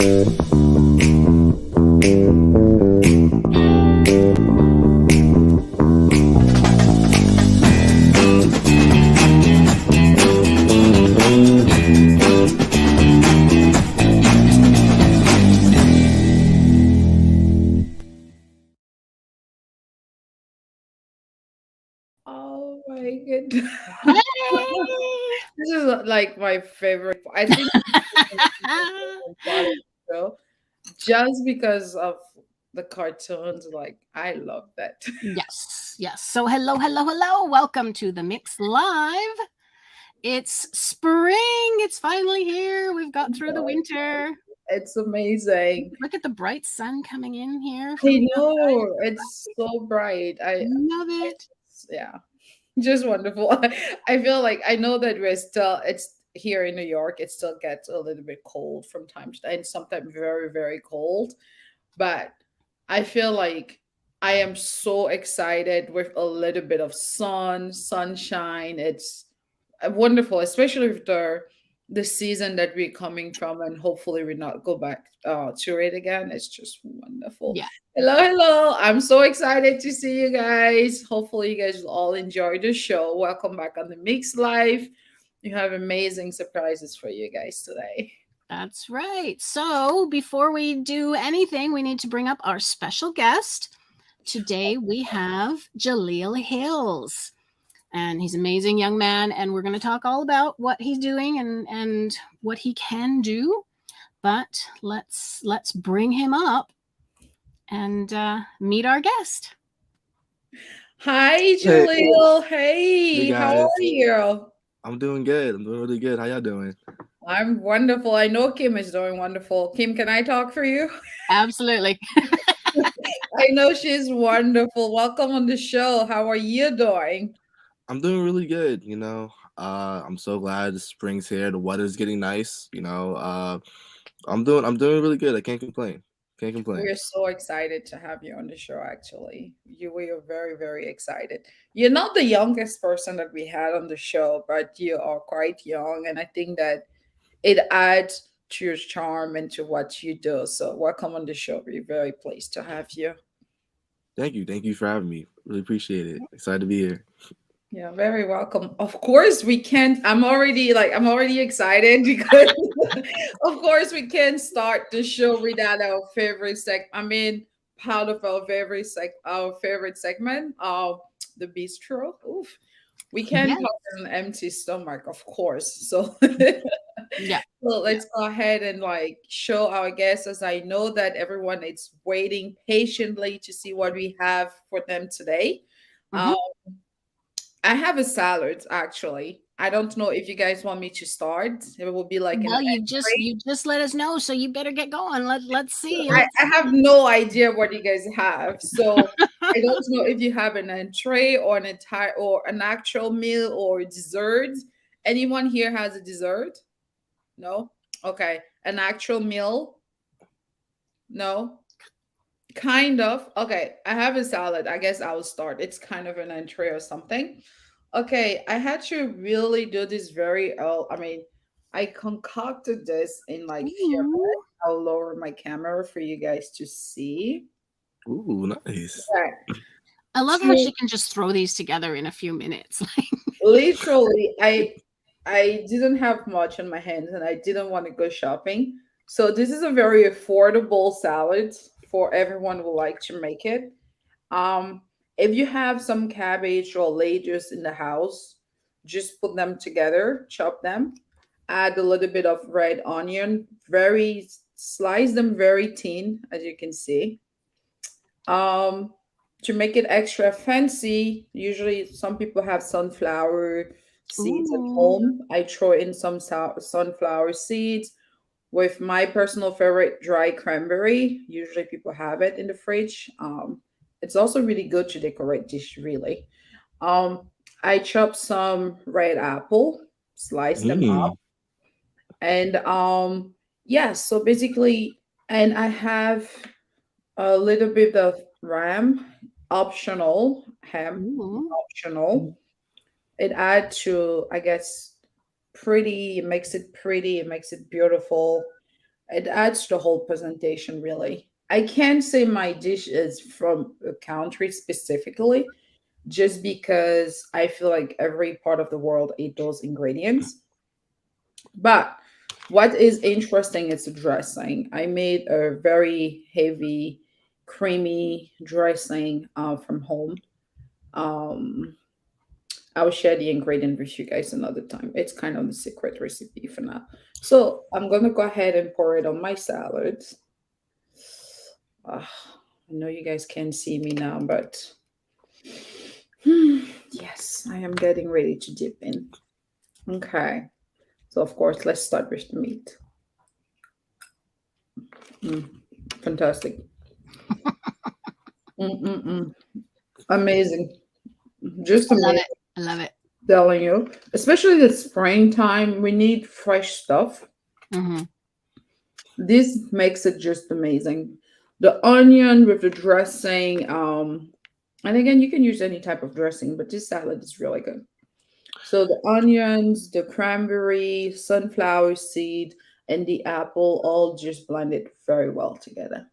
Oh my goodness. Hey! This is like my favorite. I think this is my favorite part of the show, just because of the cartoons. Like I love that. Yes, yes. So, hello, hello, hello. Welcome to the Mix Live. It's spring. It's finally here. We've got through the winter. It's amazing. Look at the bright sun coming in here from I the outside. know it's so bright. Love it. Yeah, just wonderful. I feel like I know that we're still. It's here in New York. It still gets a little bit cold from time to time. Sometimes very very cold. But I feel like I am so excited with a little bit of sunshine. It's wonderful, especially with the season that we're coming from, and hopefully we not go back to it again. It's just wonderful. Yeah, Hello, hello. I'm so excited to see you guys. Hopefully, you guys will all enjoy the show. Welcome back on the Mix Live. You have amazing surprises for you guys today. that's right. So, before we do anything, we need to bring up our special guest. Today we have Jahleel Hills. And he's an amazing young man, and we're going to talk all about what he's doing and what he can do. But let's bring him up and meet our guest. Hi, Hey, Jaleel. hey Hey, how are guys. you? I'm doing good. I'm doing really good. How y'all doing? I'm wonderful. I know Kim is doing wonderful. Kim, can I talk for you? Absolutely. I know she's wonderful. Welcome on the show. How are you doing? I'm doing really good, I'm so glad the spring's here. The weather's getting nice, I'm doing really good. I can't complain. Can't complain. We're so excited to have you on the show, actually. We are very, very excited. You're not the youngest person that we had on the show, but you are quite young. And I think that it adds to your charm and to what you do. So, welcome on the show. We're very pleased to have you. Thank you. Thank you for having me. Really appreciate it. Excited to be here. Yeah, very welcome. Of course, we can't. I'm already excited because, of course, we can't start the show without our favorite I mean, part of our favorite segment, the bistro. Oof, we can't Yes. talk on an empty stomach, of course. So, Yeah. so Yeah. let's go ahead and like show our guests, as I know that everyone is waiting patiently to see what we have for them today. Hmm. I have a salad actually. I don't know if you guys want me to start. It will be like an Well, entree. you just let us know, so you better get going. Let's see. I have no idea what you guys have. So I don't know if you have an entree or an entire or an actual meal or dessert. Anyone here has a dessert? No? Okay. An actual meal? No? Kind of. Okay, I have a salad. I guess I will start. It's kind of an entree or something. Okay, I had to really do this very I mean, I concocted this in like few Ooh. minutes. I'll lower my camera for you guys to see. Ooh, nice. Okay. I love how So she can just throw these together in a few minutes. literally, I didn't have much in my hands and I didn't want to go shopping. So this is a very affordable salad for everyone who like to make it. Um, if you have some cabbage or lettuce in the house, just put them together, chop them, add a little bit of red onion, very slice them very thin, as you can see. Um, to make it extra fancy, usually some people have sunflower seeds at Ooh. home. I throw in some sunflower seeds with my personal favorite, dry cranberry. Usually people have it in the fridge. It's also really good to decorate dish, really. Um, I chop some red apple, slice them up, Mm. and yeah. So basically, and I have a little bit of ham, Ooh. optional. It add to, I guess, pretty. It makes it pretty. It makes it beautiful. It adds to the whole presentation, really. I can't say my dish is from a country specifically, just because I feel like every part of the world ate those ingredients. But what is interesting is the dressing. I made a very heavy, creamy dressing from home. Um, I'll share the ingredient with you guys another time. It's kind of the secret recipe for now. So I'm gonna go ahead and pour it on my salad. I know you guys can't see me now, but yes, I am getting ready to dip in. Okay. So of course, let's start with the meat. Mm, fantastic. Mm-mm-mm. Amazing. Just I love amazing. it. I love it. Telling you, especially the springtime, we need fresh stuff. Hmm. This makes it just amazing. The onion with the dressing, and again, you can use any type of dressing, but this salad is really good. So the onions, the cranberry, sunflower seed, and the apple all just blended very well together.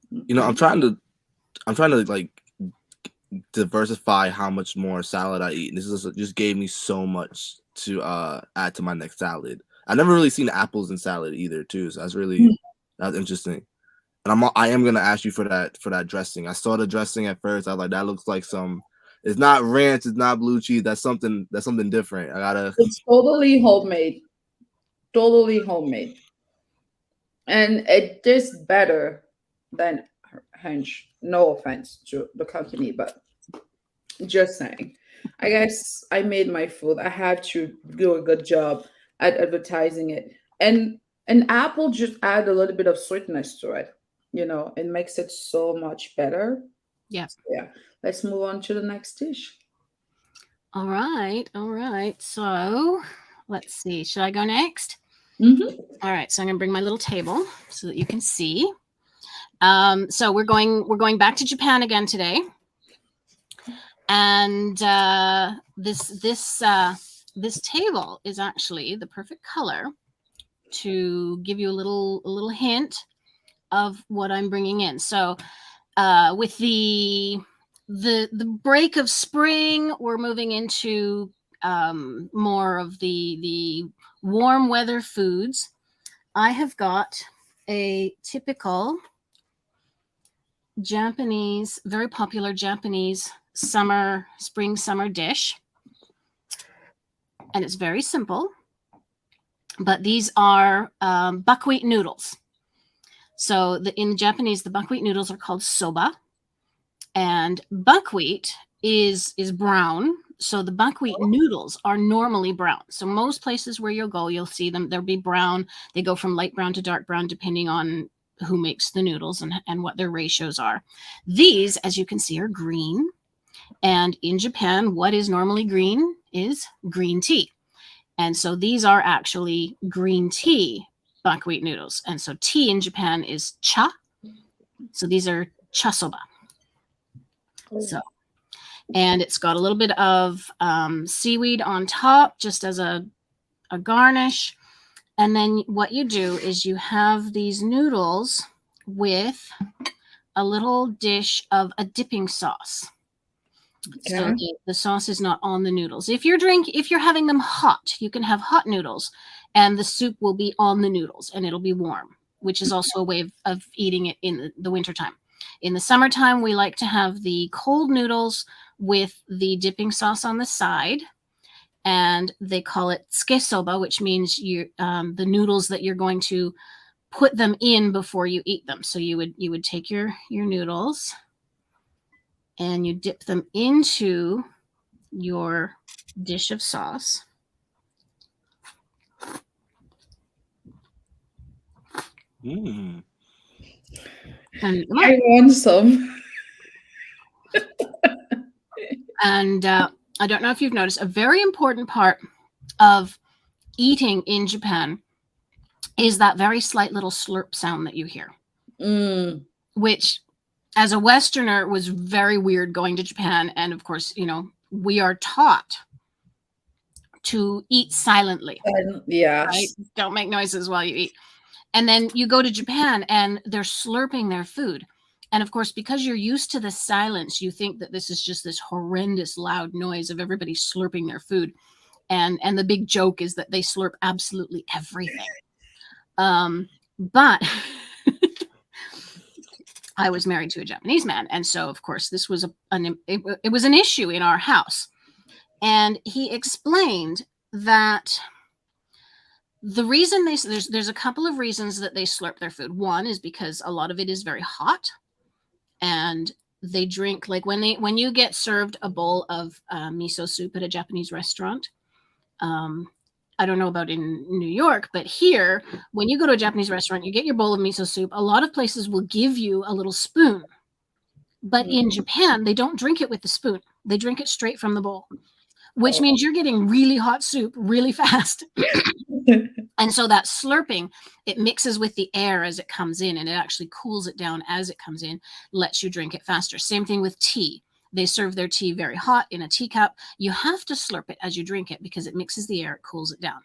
You know, Mhm. I'm trying to like diversify how much more salad I eat. And this is just gave me so much to add to my next salad. I never really seen apples in salad either, too. So that's interesting. And I am gonna ask you for that dressing. I saw the dressing at first. I was like, that looks like some. It's not ranch. It's not blue cheese. That's something different. I gotta. It's totally homemade, totally homemade, and it tastes better than Hench. No offense to the company, but just saying. I guess I made my food. I had to do a good job at advertising it. And apple just add a little bit of sweetness to it. It makes it so much better. Yeah. So yeah. Let's move on to the next dish. All right. All right. So let's see. Should I go next? Hmm. All right. So I'm going to bring my little table so that you can see. So we're going back to Japan again today, and this table is actually the perfect color to give you a little hint of what I'm bringing in. So with the break of spring, we're moving into more of the warm weather foods. I have got a typical Japanese, very popular Japanese spring summer dish, and it's very simple. But these are buckwheat noodles. So in Japanese, the buckwheat noodles are called soba, and buckwheat is brown. So the buckwheat noodles are normally brown. So most places where you'll go, you'll see them. They'll be brown. They go from light brown to dark brown depending on who makes the noodles and what their ratios are. These, as you can see, are green. And in Japan, what is normally green is green tea. And so these are actually green tea buckwheat noodles. And so tea in Japan is cha. So these are cha soba. So, and it's got a little bit of seaweed on top just as a garnish. And then what you do is you have these noodles with a little dish of a dipping sauce. Okay. So the sauce is not on the noodles. If you're having them hot, you can have hot noodles and the soup will be on the noodles and it'll be warm, which is also a way of eating it in the wintertime. In the summertime, we like to have the cold noodles with the dipping sauce on the side. And they call it tsukesoba, which means the noodles that you're going to put them in before you eat them. So you would take your noodles and you dip them into your dish of sauce. Mm. And I want some. And I don't know if you've noticed, a very important part of eating in Japan is that very slight little slurp sound that you hear, which as a Westerner was very weird going to Japan. And of course, we are taught to eat silently. Yes. Right? Don't make noises while you eat. And then you go to Japan and they're slurping their food. And of course, because you're used to the silence, you think that this is just this horrendous loud noise of everybody slurping their food. And the big joke is that they slurp absolutely everything. But I was married to a Japanese man, and so of course this was it was an issue in our house. And he explained that the reason there's a couple of reasons that they slurp their food. One is because a lot of it is very hot, and they drink, like when you get served a bowl of miso soup at a Japanese restaurant. I don't know about in New York, but here, when you go to a Japanese restaurant, you get your bowl of miso soup. A lot of places will give you a little spoon. But in Japan, they don't drink it with the spoon. They drink it straight from the bowl, which means you're getting really hot soup really fast. And so that slurping, it mixes with the air as it comes in, and it actually cools it down as it comes in, lets you drink it faster. Same thing with tea. They serve their tea very hot in a teacup. You have to slurp it as you drink it because it mixes the air, it cools it down.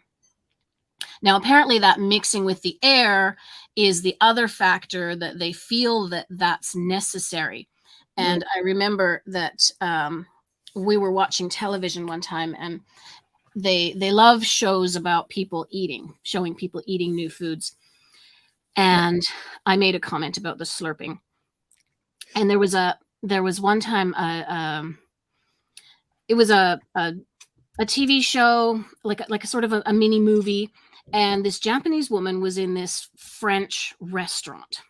Now, apparently that mixing with the air is the other factor that they feel that that's necessary. And I remember that we were watching television one time, and they love shows about people eating, showing people eating new foods. And I made a comment about the slurping. And there was one time it was a TV show, like a sort of a mini movie, and this Japanese woman was in this French restaurant.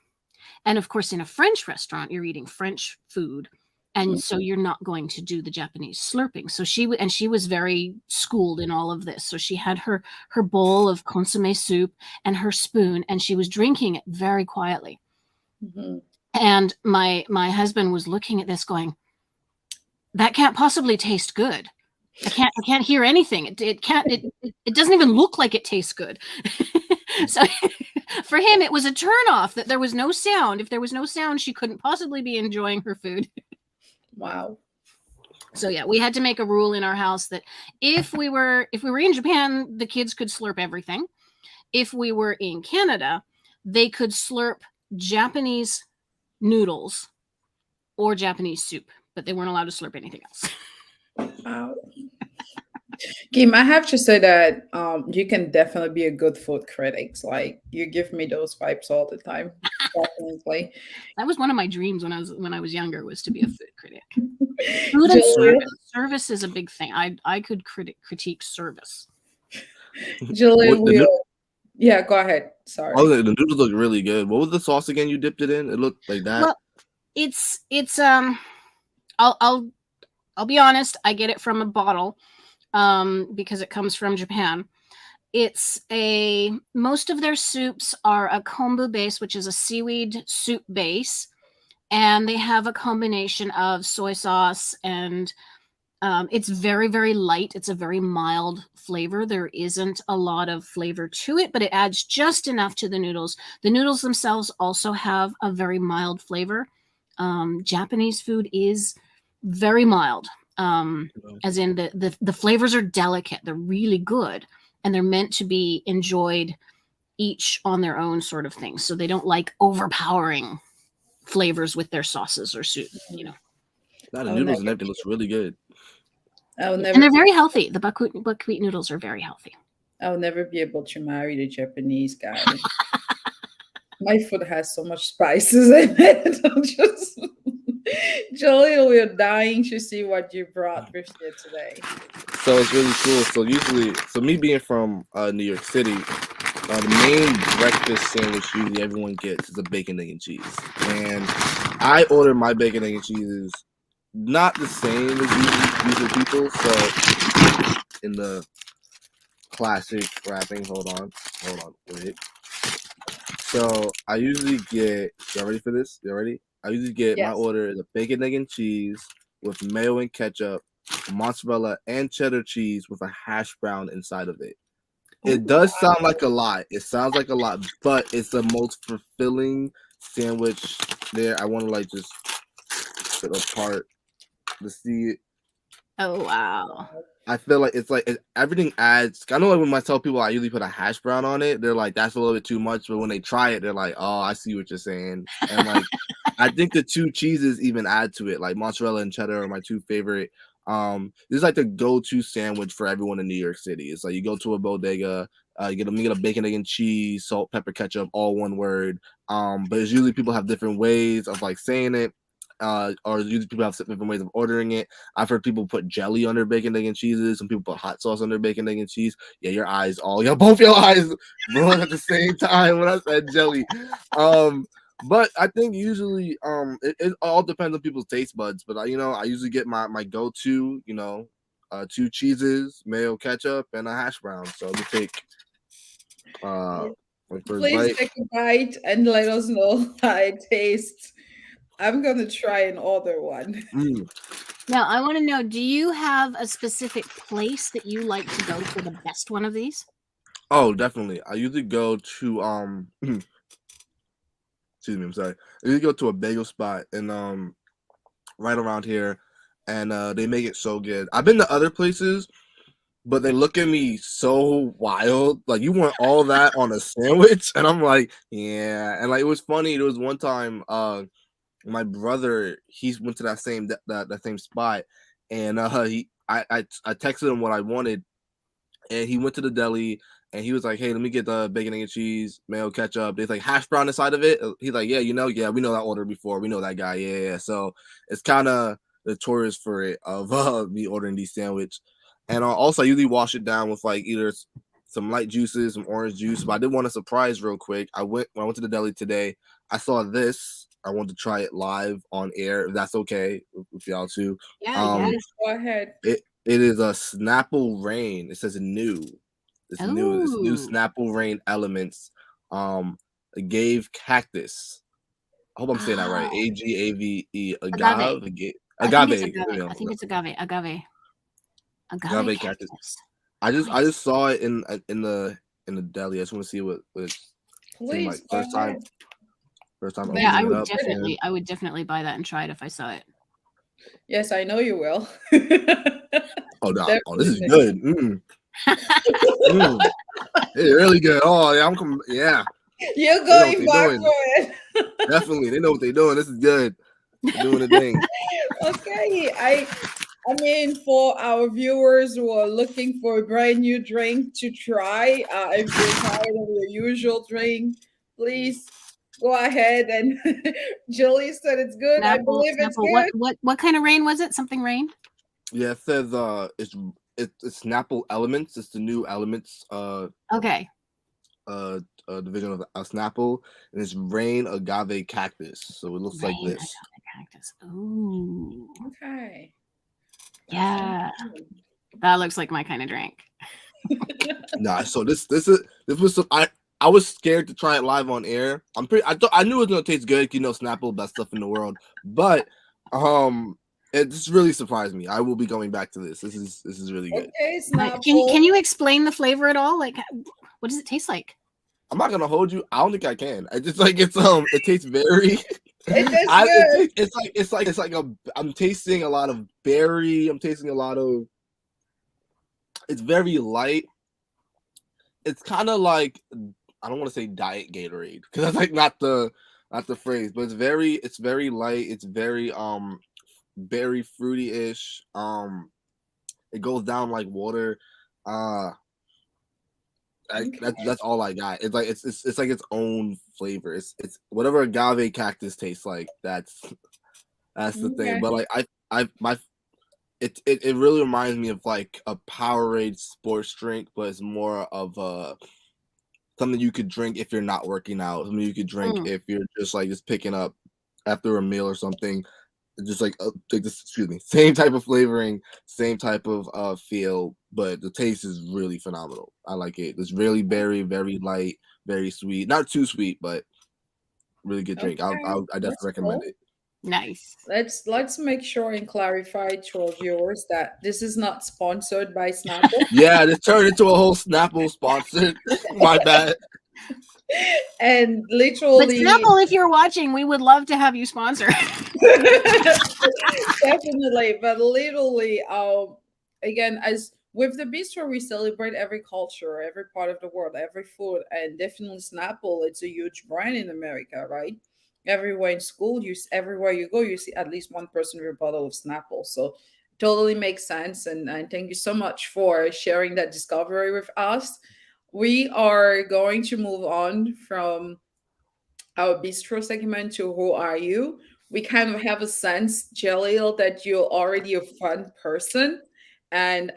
And of course, in a French restaurant, you're eating French food, and so you're not going to do the Japanese slurping. So she was very schooled in all of this. So she had her bowl of consomme soup and her spoon, and she was drinking it very quietly. Mm-hmm. And my husband was looking at this going, that can't possibly taste good. I can't hear anything. It doesn't even look like it tastes good. So for him, it was a turnoff that there was no sound. If there was no sound, she couldn't possibly be enjoying her food. Wow. So yeah, we had to make a rule in our house that if we were in Japan, the kids could slurp everything. If we were in Canada, they could slurp Japanese noodles or Japanese soup, but they weren't allowed to slurp anything else. Wow. Kim, I have to say that you can definitely be a good food critic. Like, you give me those vibes all the time. Definitely. That was one of my dreams when I was younger, was to be a food critic. Food and service. Service is a big thing. I could critique service. Jahleel, yeah, go ahead. Sorry. Oh, the noodles look really good. What was the sauce again you dipped it in? It looked like that. Well, it's I'll be honest, I get it from a bottle because it comes from Japan. Most of their soups are a kombu base, which is a seaweed soup base, and they have a combination of soy sauce and it's very, very light. It's a very mild flavor. There isn't a lot of flavor to it, but it adds just enough to the noodles. The noodles themselves also have a very mild flavor. Japanese food is very mild, as in the flavors are delicate. They're really good, and they're meant to be enjoyed each on their own sort of thing. So they don't like overpowering flavors with their sauces or soup, you know. The noodles and everything looks really good. And they're very healthy. The buckwheat noodles are very healthy. I'll never be able to marry the Japanese guy. My food has so much spices in it. Jahleel, we're dying to see what you brought with you today. So it's really cool. So me being from New York City, the main breakfast sandwich usually everyone gets is a bacon, egg, and cheese. And I order my bacon, egg, and cheeses not the same as usual people. So in the classic wrapping, hold on, wait. So I usually get, y'all ready for this? You ready? I usually get my order is a bacon, egg, and cheese with mayo and ketchup, mozzarella and cheddar cheese with a hash brown inside of it. It does sound like a lot. It sounds like a lot, but it's the most fulfilling sandwich there. I want to just put apart to see it. Oh wow! I feel like it's like everything adds. I know like when I tell people I usually put a hash brown on it, they're like, that's a little bit too much. But when they try it, they're like, oh, I see what you're saying. And like, I think the two cheeses even add to it. Like mozzarella and cheddar are my two favorite. This is like the go-to sandwich for everyone in New York City. It's like you go to a bodega, you get a bacon, egg, and cheese, salt, pepper, ketchup, all one word. But it's usually people have different ways of like saying it. Or usually people have different ways of ordering it. I've heard people put jelly on their bacon, egg, and cheeses. Some people put hot sauce on their bacon, egg, and cheese. Yeah, both your eyes rolling at the same time when I said jelly. But I think usually it all depends on people's taste buds. But I usually get my go-to, two cheeses, mayo, ketchup, and a hash brown. So let me take my first Please bite. take a bite and let us know how it tastes. I'm gonna try an order one. Mm. Now, I want to know, do you have a specific place that you like to go for the best one of these? Oh, definitely. I usually go to excuse me, I'm sorry. I usually go to a bagel spot and right around here, and they make it so good. I've been to other places, but they look at me so wild. Like, you want all that on a sandwich? And I'm like, yeah. And like, it was funny. There was one time my brother, he went to that same spot, and I texted him what I wanted, and he went to the deli, and he was like, hey, let me get the bacon, egg, and cheese, mayo, ketchup. There's like hash brown inside of it. He's like, yeah, yeah, we know that order before. We know that guy. Yeah. So it's kind of notorious for it of me ordering these sandwich. And also I usually wash it down with like either some light juices, some orange juice. But I did want a surprise real quick. When I went to the deli today, I saw this. I wanted to try it live on air, if that's okay with y'all too. Yeah. Yes, go ahead. It is a Snapple Rain. It says new. It's new. It's new Snapple Rain elements. Agave cactus. I hope I'm saying that right. Agave. Agave. Agave. I think it's agave. Agave Cactus. cactus. I just saw it in the deli. I just want to see what it's Please, like. go ahead. First time. Yeah, I would definitely buy that and try it if I saw it. Yes, I know you will. Oh no! Oh, this is good. It's really good. Oh yeah, I'm coming. Yeah, you're going back for it. Definitely, they know what they're doing. This is good. They're doing the thing. Okay, I mean, for our viewers who are looking for a brand new drink to try, if you're tired of your usual drink, please go ahead. And Julie said it's good. I believe it's good. What kind of rain was it? Something rain? Yeah, it says it's Snapple Elements. It's the new Elements. Okay. Division of Snapple, and it's Rain Agave Cactus. So it looks like this. Agave cactus. Ooh. Okay. Yeah. That looks like my kind of drink. Nah, so this was some I was scared to try it live on air. I knew it was gonna taste good. Snapple, best stuff in the world. But it just really surprised me. I will be going back to this. This is really good. Okay, Snapple. Can you explain the flavor at all? Like, what does it taste like? I'm not gonna hold you. I don't think I can. I just like it tastes very. It's like I'm tasting a lot of berry. I'm tasting a lot of. It's very light. It's kind of like, I don't want to say diet Gatorade because that's like not the phrase, but it's very light. It's very berry fruity-ish. It goes down like water. That's all I got. It's like it's like its own flavor. It's whatever agave cactus tastes like. That's the thing. But like it really reminds me of like a Powerade sports drink, but it's more of something you could drink if you're not working out. Something you could drink if you're just picking up after a meal or something. Just excuse me, same type of flavoring, same type of feel, but the taste is really phenomenal. I like it. It's really very light, very sweet, not too sweet, but really good drink. I definitely recommend it. Nice. Let's make sure and clarify to our viewers that this is not sponsored by Snapple. Yeah, this turned into a whole Snapple sponsor. My bad. And literally, but Snapple, if you're watching, we would love to have you sponsor. Definitely, but literally, again, as with the bistro, we celebrate every culture, every part of the world, every food, and definitely Snapple. It's a huge brand in America, right? Everywhere in school, everywhere you go, you see at least one person with a bottle of Snapple. So totally makes sense. And thank you so much for sharing that discovery with us. We are going to move on from our bistro segment to who are you. We kind of have a sense, Jaleel, that you're already a fun person, and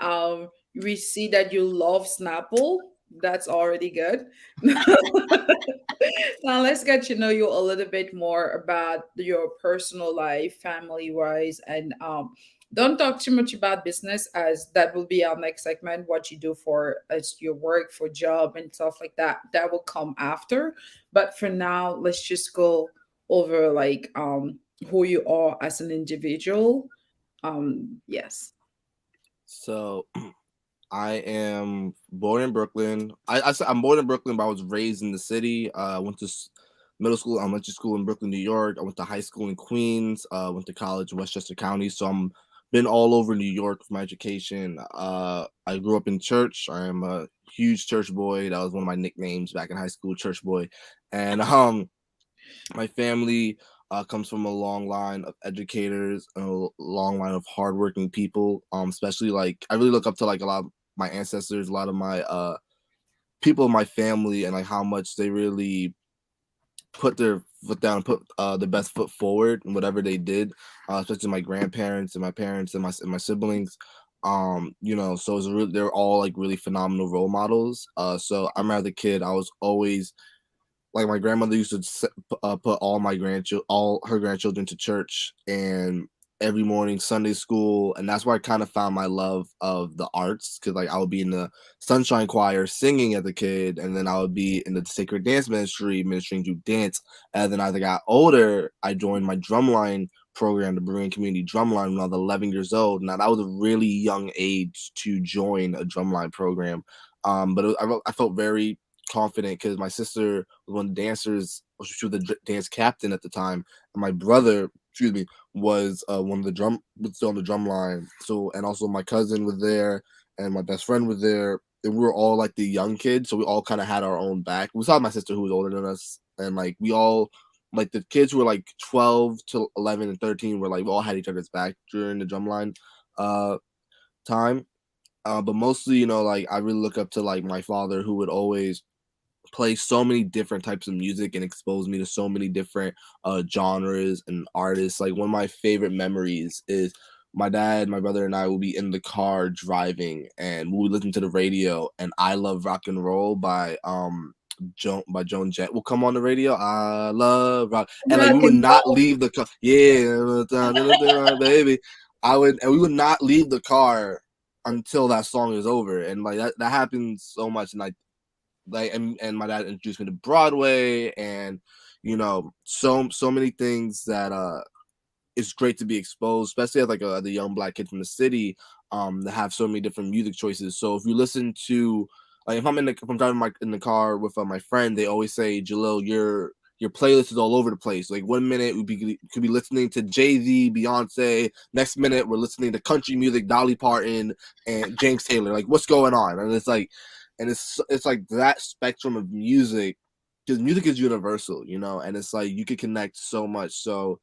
we see that you love Snapple. That's already good. Now let's get to know you a little bit more about your personal life, family wise, and don't talk too much about business, as that will be our next segment. What you do for as your work, for job, and stuff like that. That will come after. But for now, let's just go over like who you are as an individual. Yes. So I am born in Brooklyn. I'm born in Brooklyn, but I was raised in the city. I went to middle school, elementary school in Brooklyn, New York. I went to high school in Queens. Went to college in Westchester County. So I'm been all over New York for my education. I grew up in church. I am a huge church boy. That was one of my nicknames back in high school, church boy. And my family comes from a long line of educators, a long line of hardworking people. Especially like I really look up to like a lot of my ancestors, a lot of my people in my family, and like how much they really put their foot down, put the best foot forward in whatever they did. Especially my grandparents and my parents and my siblings. So it's really, they're all like really phenomenal role models. So I'm as a kid, I was always like my grandmother used to put all her grandchildren to church, and every morning Sunday school, and that's where I kind of found my love of the arts, because like I would be in the sunshine choir singing as a kid, and then I would be in the sacred dance ministry ministering to dance, and then as I got older, I joined my drumline program, the Berean Community Drumline, when I was 11 years old. Now that was a really young age to join a drumline program, but I felt very confident because my sister was one of the dancers. She was the dance captain at the time, and my brother, excuse me, was one of the was still on the drum line. So, and also my cousin was there, and my best friend was there, and we were all like the young kids, so we all kind of had our own back. We saw my sister who was older than us, and like we all, like the kids who were like 12 to 11 and 13 were like we all had each other's back during the drumline time. But mostly, like I really look up to like my father, who would always play so many different types of music and expose me to so many different genres and artists. Like one of my favorite memories is my dad, my brother, and I will be in the car driving, and we listen to the radio, and "I Love Rock and Roll" by Joan Jett will come on the radio. I love rock, and like we Rock would and not roll. leave the car. Yeah, baby. And we would not leave the car until that song is over, and like that happens so much, and and my dad introduced me to Broadway, and so many things that it's great to be exposed, especially as like the young black kid from the city, that have so many different music choices. So if you listen to, like, if I'm driving in the car with my friend, they always say, Jalil, your playlist is all over the place. Like 1 minute could be listening to Jay-Z, Beyonce. Next minute we're listening to country music, Dolly Parton and James Taylor. Like, what's going on? And it's like, it's like that spectrum of music, because music is universal, and it's like you could connect so much. So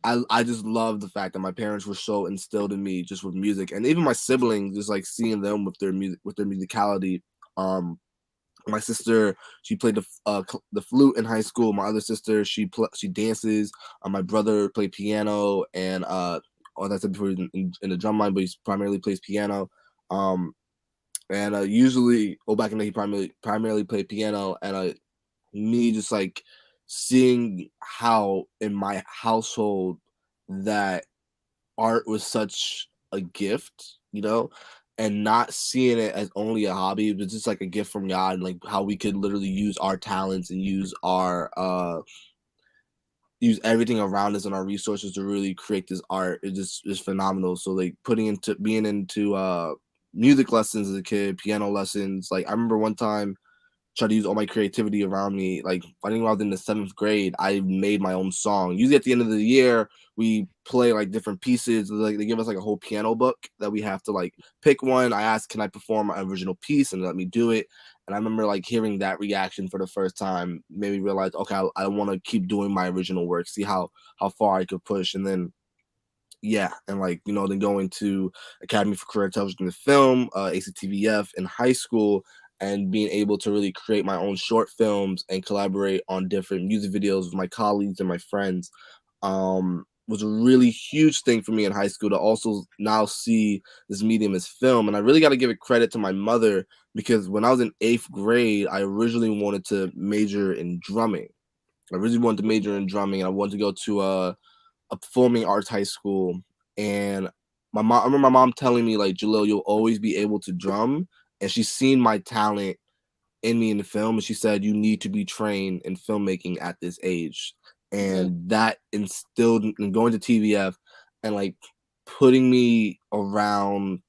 I just love the fact that my parents were so instilled in me just with music, and even my siblings, just like seeing them with their music, with their musicality. My sister, she played the flute in high school. My other sister, she dances. My brother played piano, and as I said before, in the drum line, but he primarily plays piano. And usually, back in the day, he primarily played piano, and me just like seeing how in my household that art was such a gift, and not seeing it as only a hobby. It was just like a gift from God, and like how we could literally use our talents and use everything around us and our resources to really create this art. It just is phenomenal. So like being into music lessons as a kid, piano lessons. Like I remember one time try to use all my creativity around me. Like I think when I was in the 7th grade, I made my own song. Usually at the end of the year, we play like different pieces. Like they give us like a whole piano book that we have to like pick one. I asked, can I perform my original piece, and let me do it. And I remember like hearing that reaction for the first time made me realize, okay, I want to keep doing my original work, see how far I could push. And then yeah, and like then going to Academy for Career Television and Film, ACTVF in high school, and being able to really create my own short films and collaborate on different music videos with my colleagues and my friends, was a really huge thing for me in high school to also now see this medium as film. And I really got to give it credit to my mother, because when I was in 8th grade, I originally wanted to major in drumming. I really wanted to major in drumming, and I wanted to go to a performing arts high school. And I remember my mom telling me, like, Jahleel, you'll always be able to drum. And she's seen my talent in me in the film, and she said, you need to be trained in filmmaking at this age. Mhm. And that instilled in going to TVF and like putting me around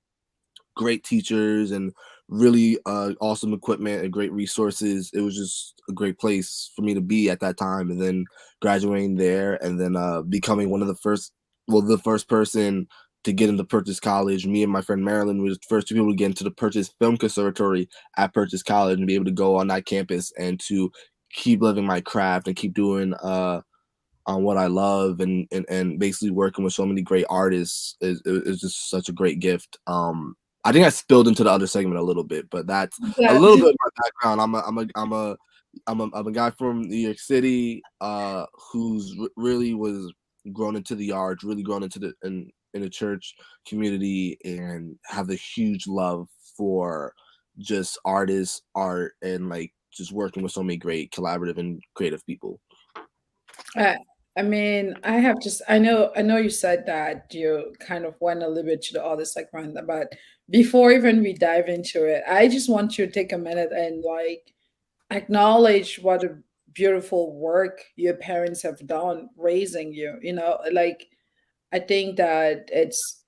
great teachers and really awesome equipment and great resources. It was just a great place for me to be at that time. And then graduating there, and then becoming one of the first person to get into Purchase College. Me and my friend Marilyn were the first two people to get into the Purchase Film Conservatory at Purchase College, and be able to go on that campus and to keep living my craft and keep doing on what I love, and basically working with so many great artists is just such a great gift. I think I spilled into the other segment a little bit, but that's a Yeah. little bit of my background. I'm a guy from New York City, who's really was grown into the arts, really grown into in the church community, and have a huge love for just artists, art, and like just working with so many great collaborative and creative people. I, I mean, I know you said that you kind of went a little bit to the other segment, but before even we dive into it, I just want you to take a minute and like acknowledge what a beautiful work your parents have done raising you. Like I think that it's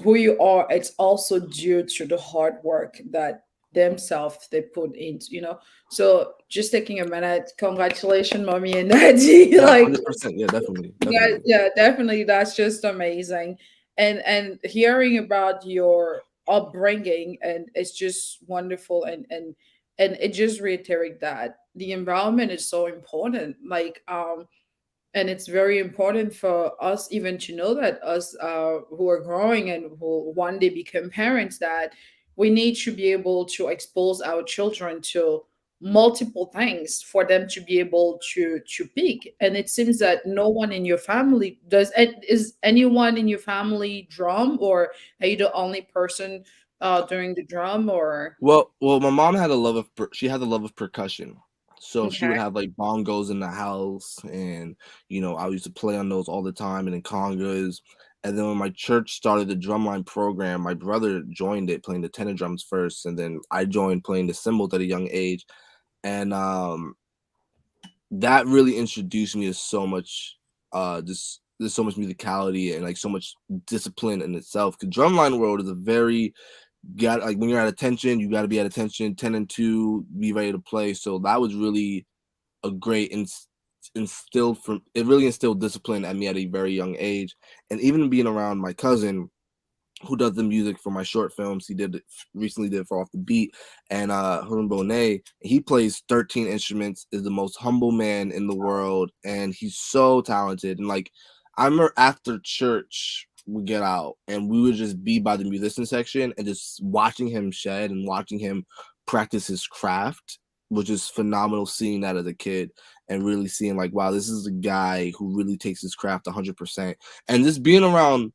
who you are. It's also due to the hard work that themselves they put into. So just taking a minute, congratulations, mommy and daddy. Yeah, Like 100%. Yeah, definitely, that, definitely. yeah, definitely. That's just amazing. And hearing about your upbringing, and it's just wonderful, and it just reiterate that the environment is so important. Like and it's very important for us even to know that us who are growing and who one day become parents, that we need to be able to expose our children to multiple things for them to be able to pick. And it seems that no one in your family does. Is anyone in your family drum, or are you the only person doing the drum, or Well, my mom had a love of she had a love of percussion, so she okay. would have like bongos in the house, and I used to play on those all the time, and then congas. And then when my church started the drumline program, my brother joined it playing the tenor drums first, and then I joined playing the cymbals at a young age. And that really introduced me to so much just there's so much musicality and like so much discipline in itself, because drumline world is a very got like when you're at attention, you got to be at attention 10 and 2, be ready to play. So that was really a great instilled from it really instilled discipline at me at a very young age. And even being around my cousin who does the music for my short films. He recently did for Off the Beat, and Harun Bonet. He plays 13 instruments, is the most humble man in the world, and he's so talented. And like I remember after church we get out and we would just be by the musician section and just watching him shed and watching him practice his craft, which is phenomenal, seeing that as a kid and really seeing like, wow, this is a guy who really takes his craft 100%. And just being around,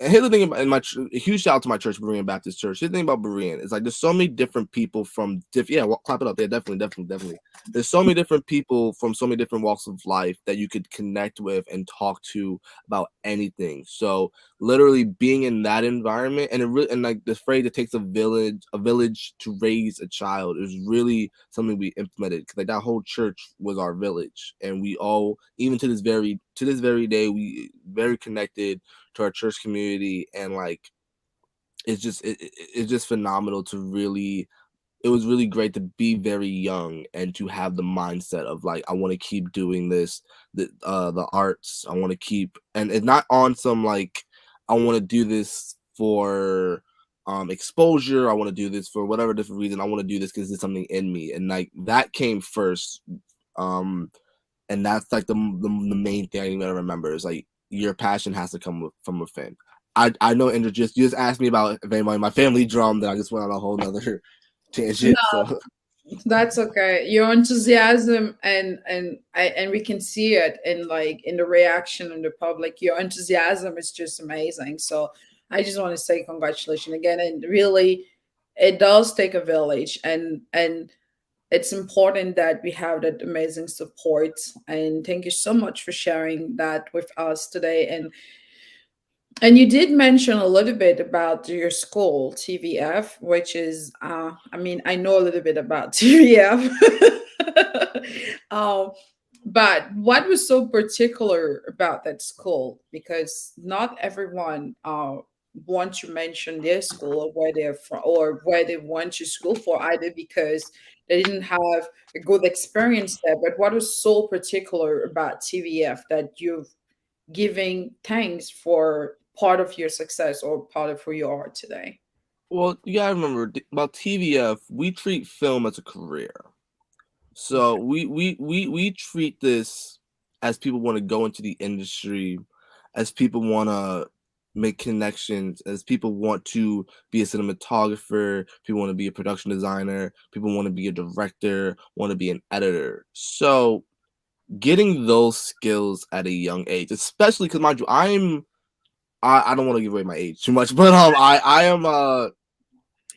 and here's the thing about a huge shout out to my church, Berean Baptist Church. Here's the thing about Berean. It's like there's so many different people from yeah, well, clap it up there. Definitely, definitely, definitely. There's so many different people from so many different walks of life that you could connect with and talk to about anything. So literally being in that environment, and it really, and like the phrase, it takes a village to raise a child, is really something we implemented, because like that whole church was our village, and we all, even to this very day, we very connected to our church community. And like it's just phenomenal to really it was really great to be very young and to have the mindset of like, I want to keep doing this, the arts. I want to keep, and it's not on some like, I want to do this for exposure. I want to do this for whatever different reason. I want to do this because there's something in me, and like that came first. And that's like the main thing I gotta remember is like your passion has to come from within. I know Inrich just asked me about if anybody in my family drummed, and I just went on a whole nother tangent. So That's okay. Your enthusiasm and we can see it in like in the reaction in the public. Your enthusiasm is just amazing. So I just want to say congratulations again. And really, it does take a village, and it's important that we have that amazing support. And thank you so much for sharing that with us today. And you did mention a little bit about your school, TVF, which is, I mean, I know a little bit about TVF. um, but what was so particular about that school? Because not everyone wants to mention their school or where they're from or where they went to school for, either because they didn't have a good experience there. But what was so particular about TVF that you've giving thanks for part of your success or part of who you are today? well, you gotta remember about TVF. We treat film as a career. So Okay. we treat this as people want to go into the industry, as people want to make connections, as people want to be a cinematographer, people want to be a production designer, people want to be a director, want to be an editor. So getting those skills at a young age, especially because mind you, I don't want to give away my age too much, but I am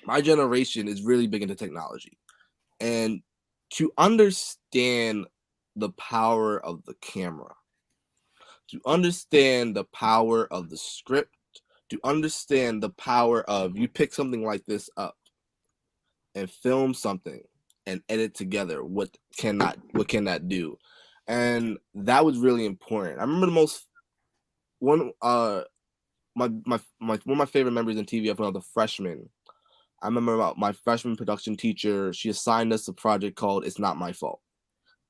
my generation is really big into technology. And to understand the power of the camera, to understand the power of the script, to understand the power of you pick something like this up and film something and edit together, what can that do? And that was really important. I remember the most one my one of my favorite memories in TV when I was a freshman. I remember about my freshman production teacher, she assigned us a project called It's Not My Fault.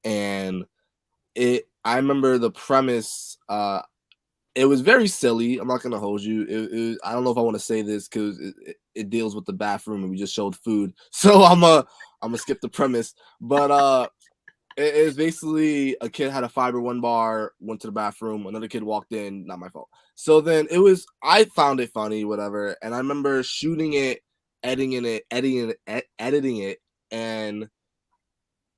And I remember the premise, it was very silly. I'm not gonna hold you. I don't know if I want to say this because it deals with the bathroom and we just showed food. So I'm gonna skip the premise. But it was basically a kid had a fiber one bar, went to the bathroom, another kid walked in, not my fault. So then I found it funny, whatever. And I remember shooting it, editing it, and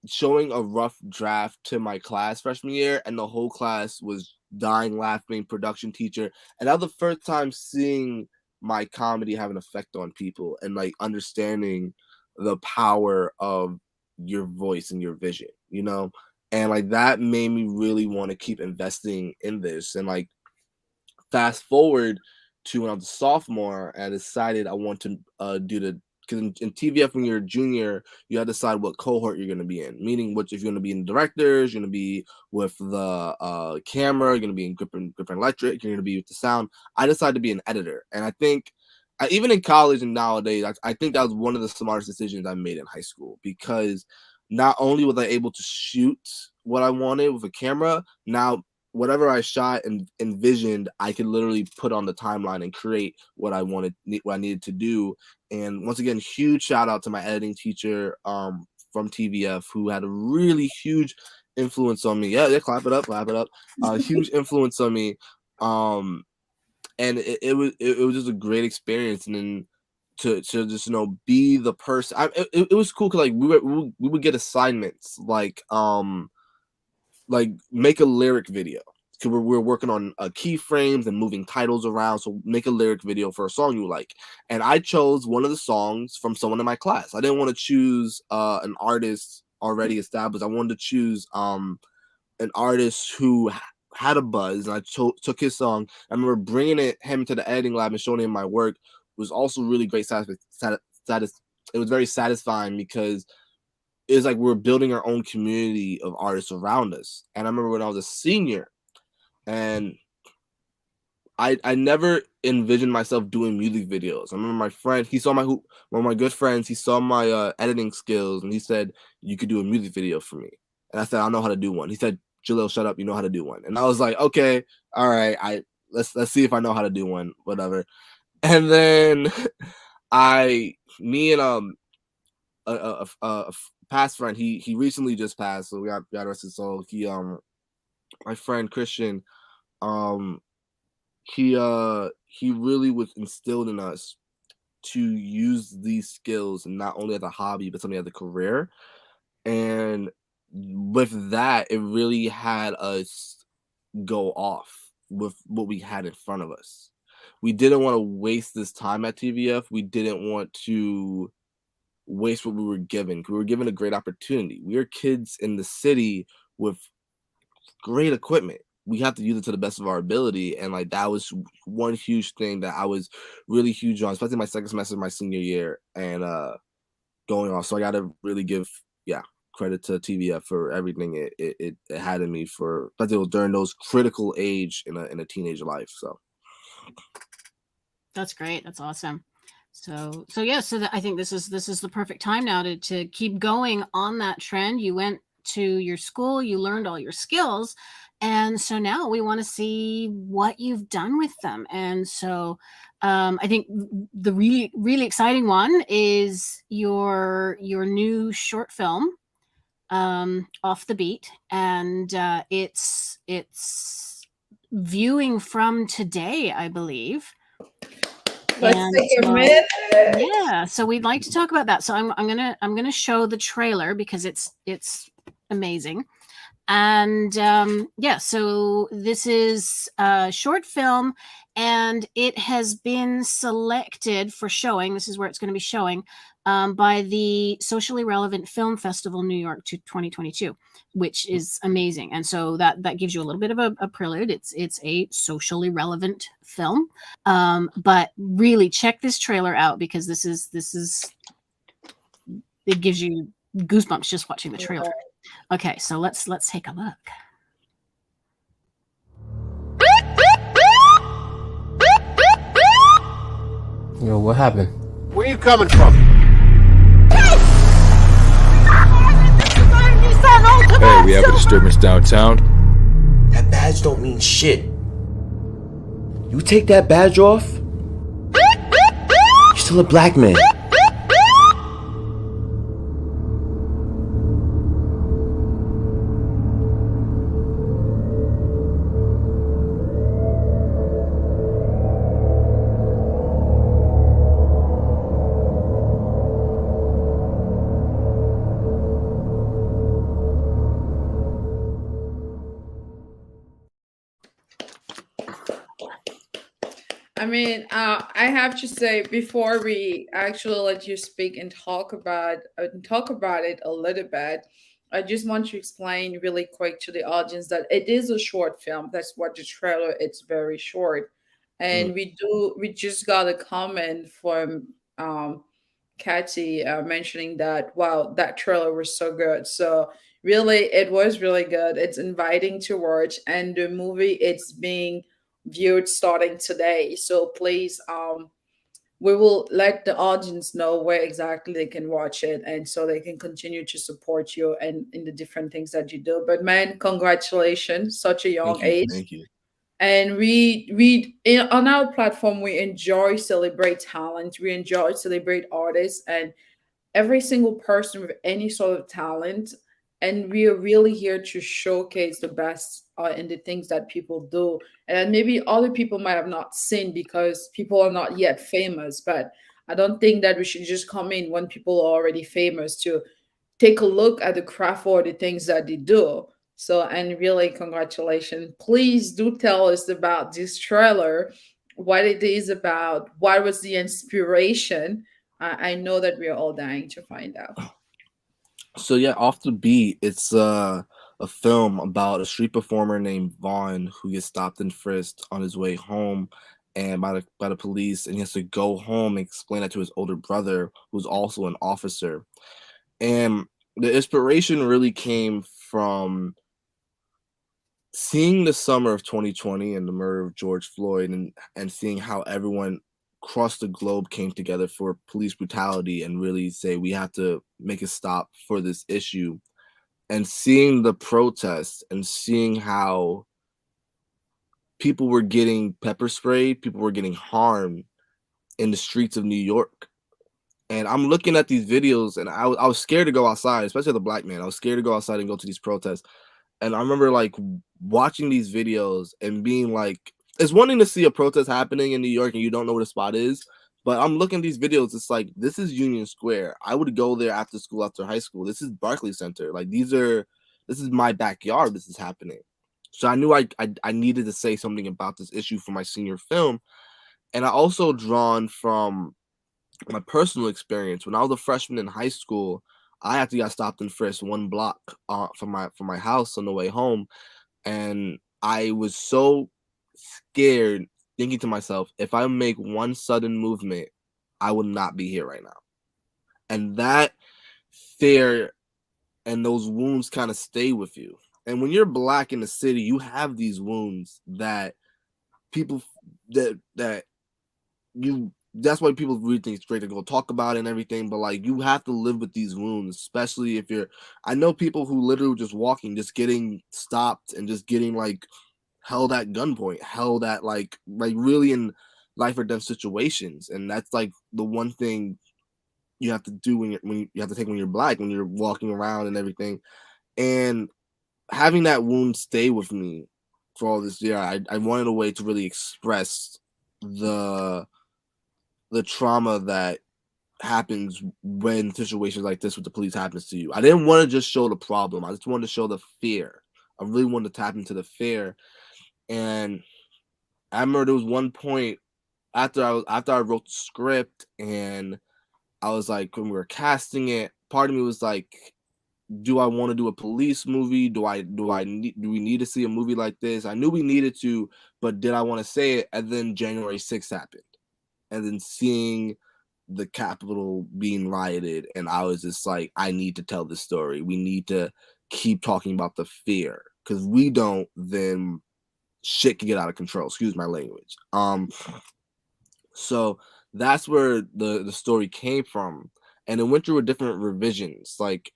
showing a rough draft to my class freshman year, and the whole class was dying laughing, production teacher. And that was the first time seeing my comedy have an effect on people and like understanding the power of your voice and your vision, you know? And like that made me really want to keep investing in this. And like fast forward to when I was a sophomore, and I decided I want to do the because in TVF when you're a junior, you have to decide what cohort you're going to be in. Meaning, which if you're going to be in directors, you're going to be with the camera, you're going to be in grip and electric, you're going to be with the sound. I decided to be an editor, and I think even in college and nowadays, I think that was one of the smartest decisions I made in high school because not only was I able to shoot what I wanted with a camera, now whatever I shot and envisioned, I could literally put on the timeline and create what I needed to do. And once again, huge shout out to my editing teacher from TVF who had a really huge influence on me. Yeah, clap it up, clap it up. Huge influence on me. And it was just a great experience. And then to just be the person. It was cool because like we would get assignments like make a lyric video. So we're working on keyframes and moving titles around. So make a lyric video for a song you like. And I chose one of the songs from someone in my class. I didn't want to choose an artist already established. I wanted to choose an artist who had a buzz. And I took his song. I remember bringing him to the editing lab and showing him my work. It was also really great. It was very satisfying because it's like we're building our own community of artists around us. And I remember when I was a senior, and I never envisioned myself doing music videos. I remember my friend, he saw one of my good friends, he saw my editing skills, and he said, "You could do a music video for me." And I said, "I know how to do one." He said, "Jahleel, shut up, you know how to do one." And I was like, "Okay, all right, let's see if I know how to do one, whatever." And then me and a past friend, he recently just passed, so God rest his soul. My friend Christian, um he really was instilled in us to use these skills not only as a hobby but something as a career. And with that, it really had us go off with what we had in front of us. We didn't want to waste this time at TVF. We didn't want to waste what we were given. We were given a great opportunity. We are kids in the city with great equipment. We have to use it to the best of our ability. And like that was one huge thing that I was really huge on, especially my second semester of my senior year and going on. So I gotta really give credit to TVF for everything it had in me for, but it was during those critical age in a teenage life. So that's great. That's awesome. So I think this is the perfect time now to keep going on that trend. You went to your school, you learned all your skills, and so now we want to see what you've done with them. And so I think the really exciting one is your new short film, Off the Beat, and it's viewing from today, I believe. Let's take a minute. Yeah, so we'd like to talk about that. So I'm gonna show the trailer because it's amazing. And so this is a short film, and it has been selected for showing. This is where it's going to be showing by the Socially Relevant Film Festival New York 2022, which is amazing. And so that gives you a little bit of a prelude. It's a socially relevant film, but really check this trailer out because this is it gives you goosebumps just watching the trailer. Okay, so let's take a look. Yo, what happened? Where you coming from? Hey, we have a disturbance downtown. That badge don't mean shit. You take that badge off, you're still a black man. I mean, I have to say before we actually let you speak and talk about it a little bit, I just want to explain really quick to the audience that it is a short film. That's what the trailer. It's very short, and we just got a comment from Katy mentioning that wow, that trailer was so good. So really, it was really good. It's inviting to watch, and the movie it's being viewed starting today. So please, we will let the audience know where exactly they can watch it, and so they can continue to support you and in the different things that you do. But man, congratulations, such a young age. Thank you. And on our platform we enjoy celebrate talent, we enjoy celebrate artists and every single person with any sort of talent, and we are really here to showcase the best in the things that people do and maybe other people might have not seen because people are not yet famous. But I don't think that we should just come in when people are already famous to take a look at the craft or the things that they do. So, and really, congratulations. Please do tell us about this trailer, what it is about, what was the inspiration. I know that we are all dying to find out. So yeah, Off the Beat, it's a film about a street performer named Vaughn who gets stopped and frisked on his way home and by the police, and he has to go home and explain that to his older brother, who's also an officer. And the inspiration really came from seeing the summer of 2020 and the murder of George Floyd, and seeing how everyone across the globe came together for police brutality and really say we have to make a stop for this issue, and seeing the protests and seeing how people were getting pepper sprayed, people were getting harmed in the streets of New York. And I'm looking at these videos, and I was scared to go outside, especially as a black man. I was scared to go outside and go to these protests. And I remember like watching these videos and being like, it's one thing to see a protest happening in New York and you don't know where the spot is. But I'm looking at these videos, it's like, this is Union Square. I would go there after school, after high school. This is Barclays Center. Like this is my backyard. This is happening. So I knew I needed to say something about this issue for my senior film. And I also drawn from my personal experience. When I was a freshman in high school, I actually got stopped and frisked one block from my house on the way home, and I was so scared, thinking to myself, if I make one sudden movement, I would not be here right now. And that fear and those wounds kind of stay with you. And when you're black in the city, you have these wounds that people that you that's why people really think it's great to go talk about it and everything, but like you have to live with these wounds, especially if you're I know people who literally just walking, just getting stopped and just getting like held at gunpoint, held at like really in life or death situations. And that's like the one thing you have to do when you have to take when you're black, when you're walking around and everything. And having that wound stay with me for all this year, I wanted a way to really express the trauma that happens when situations like this with the police happens to you. I didn't want to just show the problem. I just wanted to show the fear. I really wanted to tap into the fear. And I remember there was one point after I wrote the script and I was like, when we were casting it, part of me was like, do I want to do a police movie? Do we need to see a movie like this? I knew we needed to, but did I want to say it? And then January 6th happened. And then seeing the Capitol being rioted, and I was just like, I need to tell this story. We need to keep talking about the fear, because we don't, then shit can get out of control. Excuse my language. So that's where the story came from, and it went through a different revisions. Like,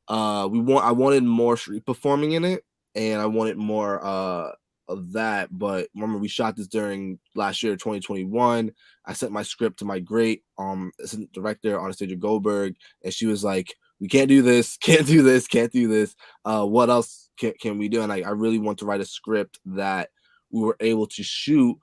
I wanted more street performing in it, and I wanted more of that. But remember, we shot this during last year, 2021. I sent my script to my great assistant director, Anastasia Goldberg, and she was like, we can't do this, can't do this, can't do this. What else can we do? And I really want to write a script that we were able to shoot,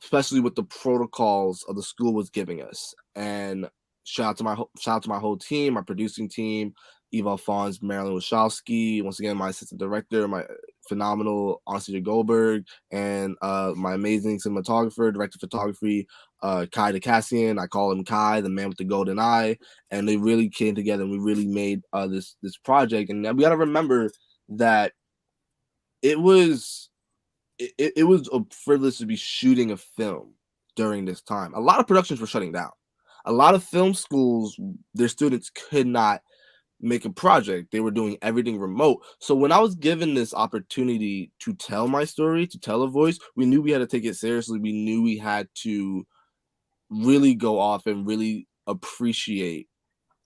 especially with the protocols of the school was giving us. And shout out to my whole team, my producing team, Eva Alphonse, Marilyn Wachowski, once again, my assistant director, my phenomenal Anastasia Goldberg, and my amazing cinematographer, director of photography, Kai DeCassian. I call him Kai, the man with the golden eye. And they really came together and we really made this project. And we got to remember that it was a privilege to be shooting a film during this time. A lot of productions were shutting down. A lot of film schools, their students could not make a project. They were doing everything remote. So when I was given this opportunity to tell my story, to tell a voice, we knew we had to take it seriously. We knew we had to really go off and really appreciate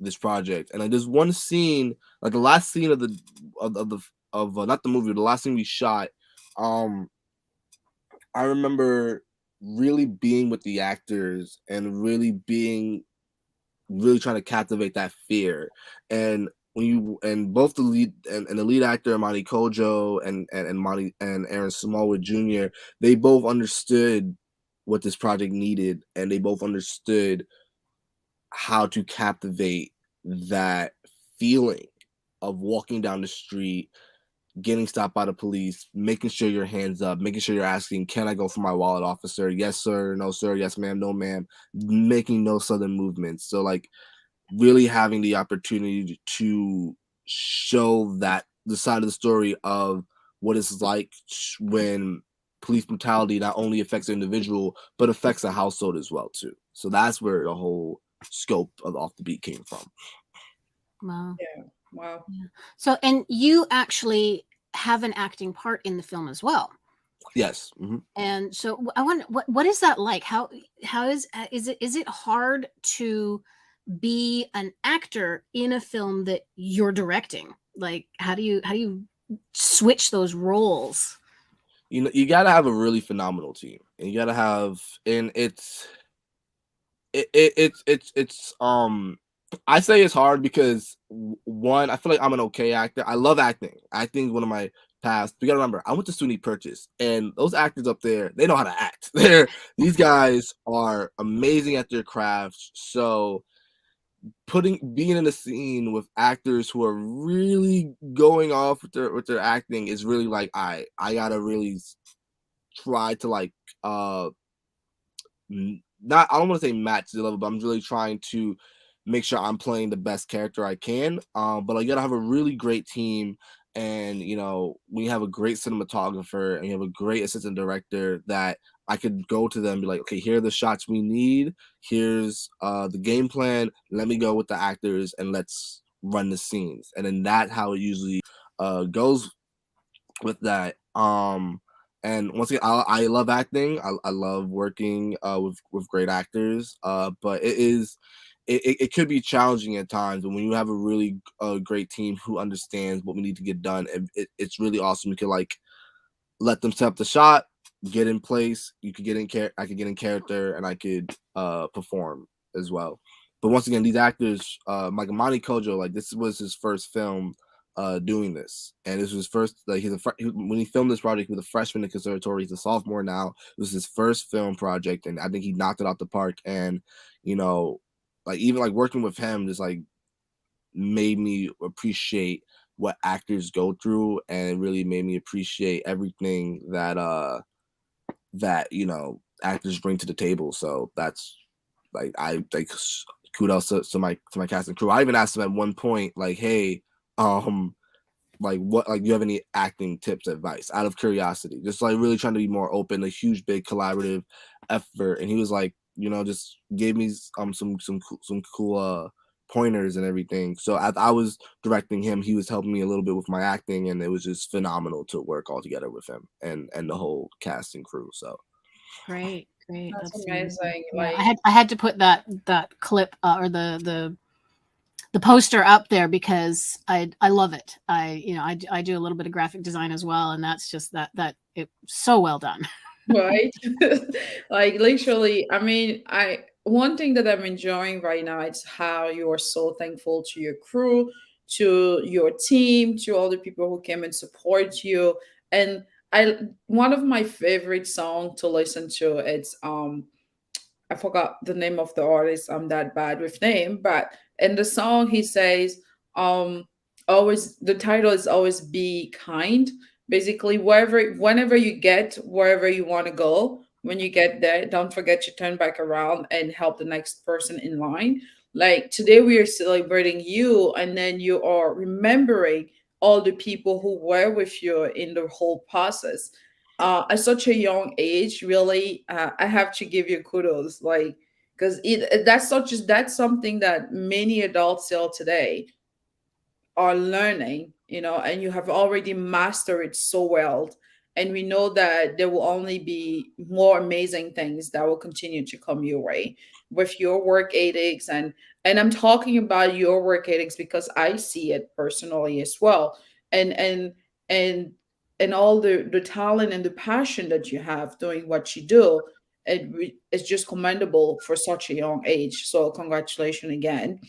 this project. And like there's one scene, like the last scene of not the movie, the last scene we shot, I remember really being with the actors and really trying to captivate that fear. And both the lead and the lead actor Imani Kojo and Aaron Smallwood Jr., they both understood what this project needed, and they both understood how to captivate that feeling of walking down the street, getting stopped by the police, making sure your hands up, making sure you're asking, can I go for my wallet, officer? Yes, sir. No, sir. Yes, ma'am. No, ma'am. Making no sudden movements. So like really having the opportunity to show that the side of the story of what it's like when police brutality not only affects the individual, but affects a household as well too. So that's where the whole scope of Off the Beat came from. Wow. Yeah. Wow. Yeah. So, and you actually have an acting part in the film as well. Yes. Mm-hmm. And so I wonder what is that like? How is it hard to be an actor in a film that you're directing? Like how do you switch those roles? You know, you gotta have a really phenomenal team, and you gotta have, and it's I say it's hard because one, I feel like I'm an okay actor. I love acting. Acting is one of my past. You gotta remember, I went to SUNY Purchase, and those actors up there, they know how to act. These guys are amazing at their crafts. So being in a scene with actors who are really going off with their acting is really like I gotta really try to like not, I don't want to say match the level, but I'm really trying to make sure I'm playing the best character I can. But I gotta have a really great team, and you know, we have a great cinematographer and you have a great assistant director that I could go to them and be like, okay, here are the shots we need. Here's the game plan. Let me go with the actors and let's run the scenes. And then that's how it usually goes with that. And once again, I love acting. I love working with great actors. But it could be challenging at times. And when you have a really great team who understands what we need to get done, it's really awesome. You can like let them set up the shot, get in place. You could get in I could get in character, and I could perform as well. But once again, these actors, like Amani Kojo, like this was his first film doing this, and this was his first, like when he filmed this project, he was a freshman in conservatory. He's a sophomore now. It was his first film project, and I think he knocked it out the park. And you know, like even like working with him just like made me appreciate what actors go through, and it really made me appreciate everything that you know actors bring to the table. So that's like I like kudos to my cast and crew. I even asked them at one point like, hey, like what, like, do you have any acting tips, advice, out of curiosity, just like really trying to be more open, a huge big collaborative effort. And he was like, you know, just gave me some cool pointers and everything. So as I was directing him, he was helping me a little bit with my acting, and it was just phenomenal to work all together with him and the whole cast and crew. So Great. That's amazing. Yeah, Like, I had to put that clip or the poster up there because I love it. I do a little bit of graphic design as well, and that's just that it so well done. right? Like literally, I mean, I one thing that I'm enjoying right now is how you are so thankful to your crew, to your team, to all the people who came and support you. And I one of my favorite song to listen to, it's I forgot the name of the artist. I'm that bad with name, but in the song he says, um, always the title is always be kind. Basically, whenever you get wherever you want to go, when you get there, don't forget to turn back around and help the next person in line. Like today, we are celebrating you, and then you are remembering all the people who were with you in the whole process at such a young age. Really, I have to give you kudos, like because that's something that many adults still today are learning, and you have already mastered it so well. And we know that there will only be more amazing things that will continue to come your way with your work ethics. And I'm talking about your work ethics because I see it personally as well. And and and all the talent and the passion that you have doing what you do, it's just commendable for such a young age. So congratulations again.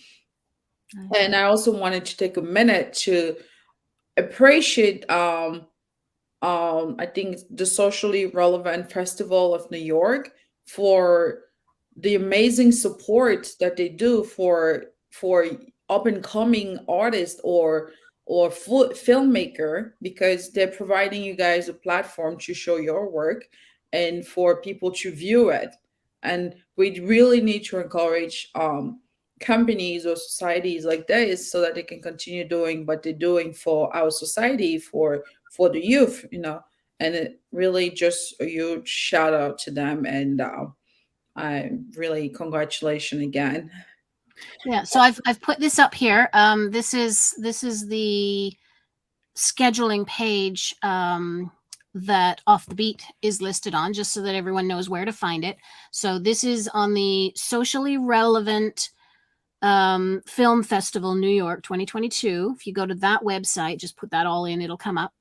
And I also wanted to take a minute to appreciate I think the socially relevant festival of New York for the amazing support that they do for up and coming artists or filmmaker, because they're providing you guys a platform to show your work and for people to view it. And we really need to encourage companies or societies like this so that they can continue doing what they're doing for our society, for the youth. And it really just a huge shout out to them. And I really congratulations again. Yeah, so I've put this up here. This is the scheduling page that Off the Beat is listed on, just so that everyone knows where to find it. So this is on the Socially Relevant Film Festival New York 2022. If you go to that website, just put that all in, it'll come up.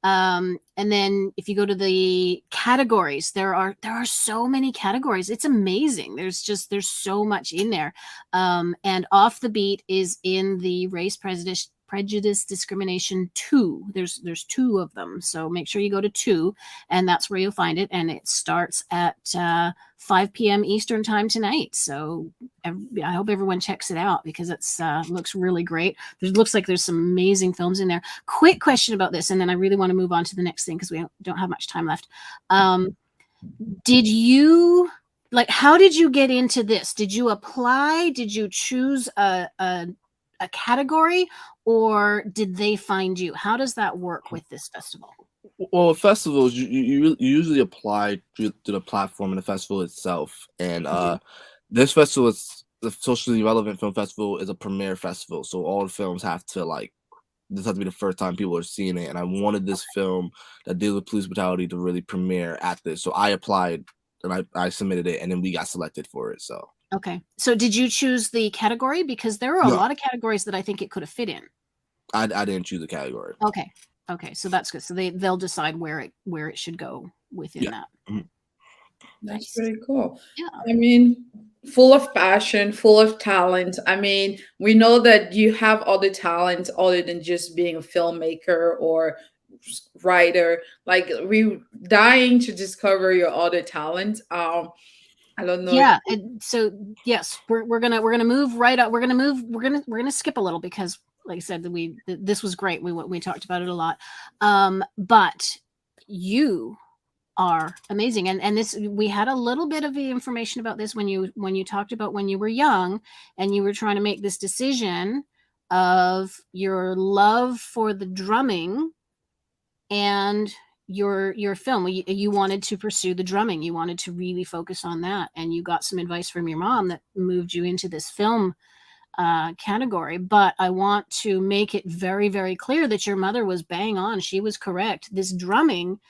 And then if you go to the categories, there are so many categories. It's amazing. There's so much in there. And Off the Beat is in the race prejudice discrimination 2. There's 2 of them, so make sure you go to 2, and that's where you'll find it. And it starts at 5 p.m. Eastern time tonight. So I hope everyone checks it out, because it's looks really great. It looks like there's some amazing films in there. Quick question about this, and then I really want to move on to the next thing, because we don't have much time left. Did you, like, how did you get into this? Did you apply? Did you choose a category, or did they find you? How does that work with this festival? Well, festivals, you usually apply to the platform and the festival itself. And this festival is the Socially Relevant Film Festival, is a premiere festival. So all the films have to, like, this has to be the first time people are seeing it. And I wanted this film that deals with police brutality to really premiere at this. So I applied and I submitted it, and then we got selected for it. So. Okay. So did you choose the category? Because there are a lot of categories that I think it could have fit in. I didn't choose a category. Okay. So that's good. So they'll decide where it should go within that. Mm-hmm. That's pretty cool. Yeah. I mean, full of passion, full of talent. I mean, we know that you have other talents other than just being a filmmaker or writer. Like, we dying to discover your other talent. I don't know. Yeah. So yes, we're gonna move right up. We're gonna skip a little, because, like I said, this was great. We talked about it a lot. But you are amazing, and this, we had a little bit of the information about this when you talked about when you were young and you were trying to make this decision of your love for the drumming and your film. You wanted to pursue the drumming. You wanted to really focus on that, and you got some advice from your mom that moved you into this film category. But I want to make it very, very clear that your mother was bang on. She was correct. This drumming,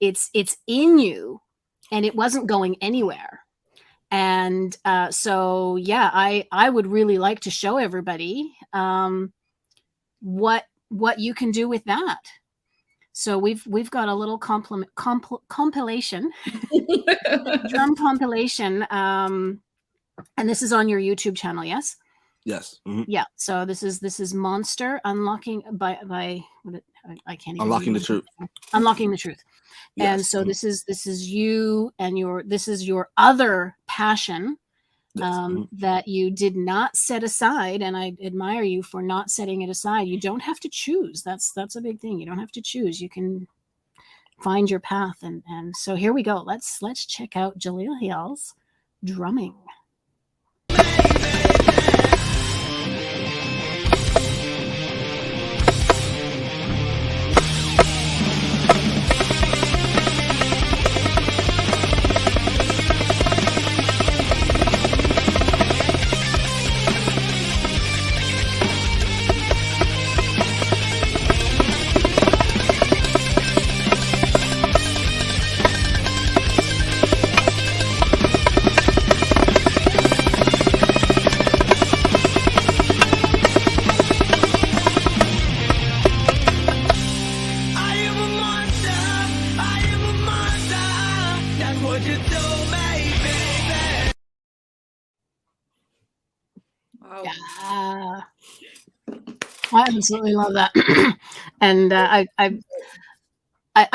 it's in you, and it wasn't going anywhere. And so yeah, I would really like to show everybody what you can do with that. So we've got a little compilation, drum compilation, and this is on your YouTube channel, yes? Yes. Mm-hmm. Yeah. So this is Monster Unlocking by I can't even Unlocking the Truth. Unlocking the Truth. Yes. And so this is you and your other passion. That you did not set aside, and I admire you for not setting it aside. You don't have to choose. That's a big thing. You don't have to choose. You can find your path, and so here we go. Let's check out Jahleel Hills drumming. I absolutely love that. And I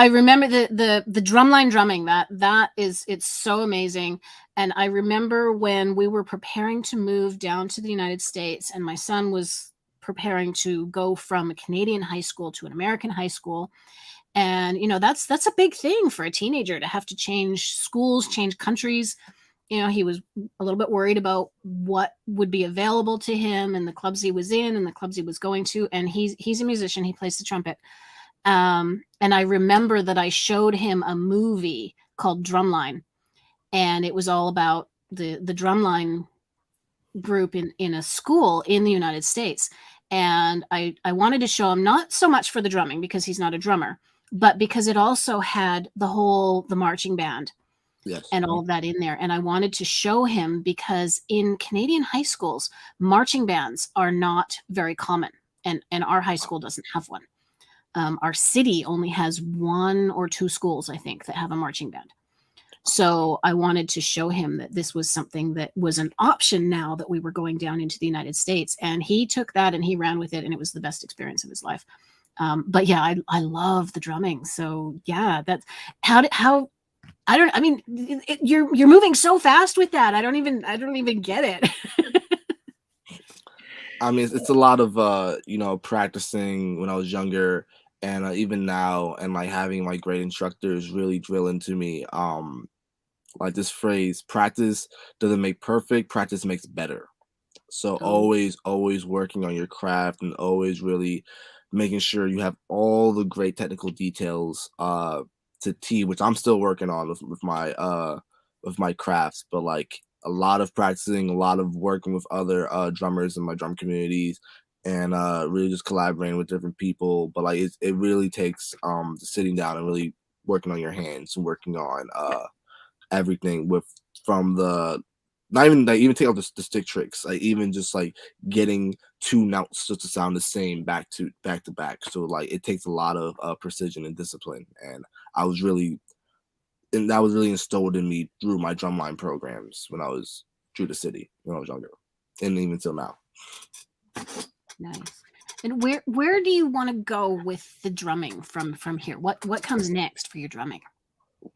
remember the drumline drumming, it's so amazing. And I remember when we were preparing to move down to the United States, and my son was preparing to go from a Canadian high school to an American high school. And, that's a big thing for a teenager, to have to change schools, change countries. He was a little bit worried about what would be available to him and the clubs he was in and the clubs he was going to. And he's a musician. He plays the trumpet. And I remember that I showed him a movie called Drumline, and it was all about the drumline group in a school in the United States. And I wanted to show him, not so much for the drumming because he's not a drummer, but because it also had the marching band Yes. and all of that in there. And I wanted to show him because in Canadian high schools, marching bands are not very common. And our high school doesn't have one. Our city only has 1 or 2 schools, I think, that have a marching band. So I wanted to show him that this was something that was an option now that we were going down into the United States. And he took that and he ran with it, and it was the best experience of his life. But yeah, I love the drumming. So yeah, that's how I mean, you're moving so fast with that. I don't even get it. I mean, it's a lot of practicing when I was younger, and even now, and like having my great instructors really drill into me. Like this phrase, practice doesn't make perfect, practice makes better. So always working on your craft and always really making sure you have all the great technical details to T, which I'm still working on with my crafts. But like a lot of practicing, a lot of working with other drummers in my drum communities, and really just collaborating with different people. But like it really takes sitting down and really working on your hands and working on everything from the not even like even take out the stick tricks, like even just like getting 2 notes just to sound the same back to back. So like it takes a lot of precision and discipline, and that was really instilled in me through my drumline programs when I was through the city when I was younger, and even till now. Nice. And where do you want to go with the drumming from here? What comes next for your drumming?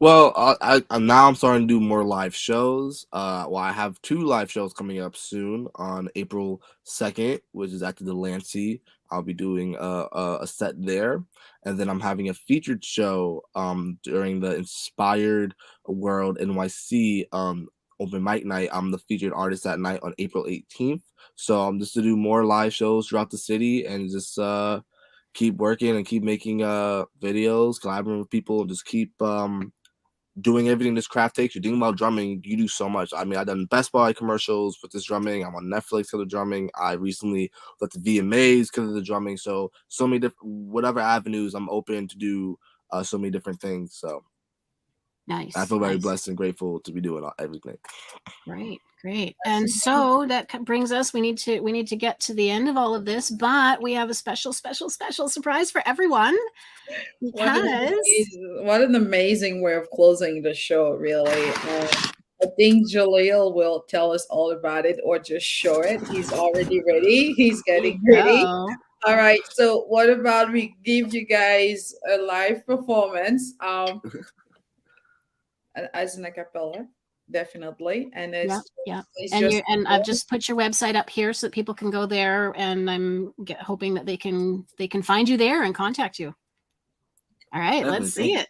Well, I'm now I'm starting to do more live shows. Well, I have 2 live shows coming up soon on April 2nd, which is at the Delancey. I'll be doing a set there, and then I'm having a featured show during the Inspired World NYC open mic night. I'm the featured artist that night on April 18th. So I'm just to do more live shows throughout the city and just keep working and keep making videos, collaborating with people, and just keep doing everything this craft takes. You're thinking about drumming, you do so much. I mean, I've done Best Buy commercials with this drumming. I'm on Netflix because of the drumming. I recently got the VMAs because of the drumming. So many different, whatever avenues, I'm open to do so many different things. So nice. I feel very blessed and grateful to be doing everything. Great. And so that brings us, we need to get to the end of all of this, but we have a special surprise for everyone. Because what an amazing way of closing the show, really. I think Jahleel will tell us all about it, or just show it. He's already ready. He's getting ready. All right. So what about we give you guys a live performance as an a cappella? Definitely. And it's and I've just put your website up here so that people can go there, and I'm hoping that they can find you there and contact you. All right, let's see it.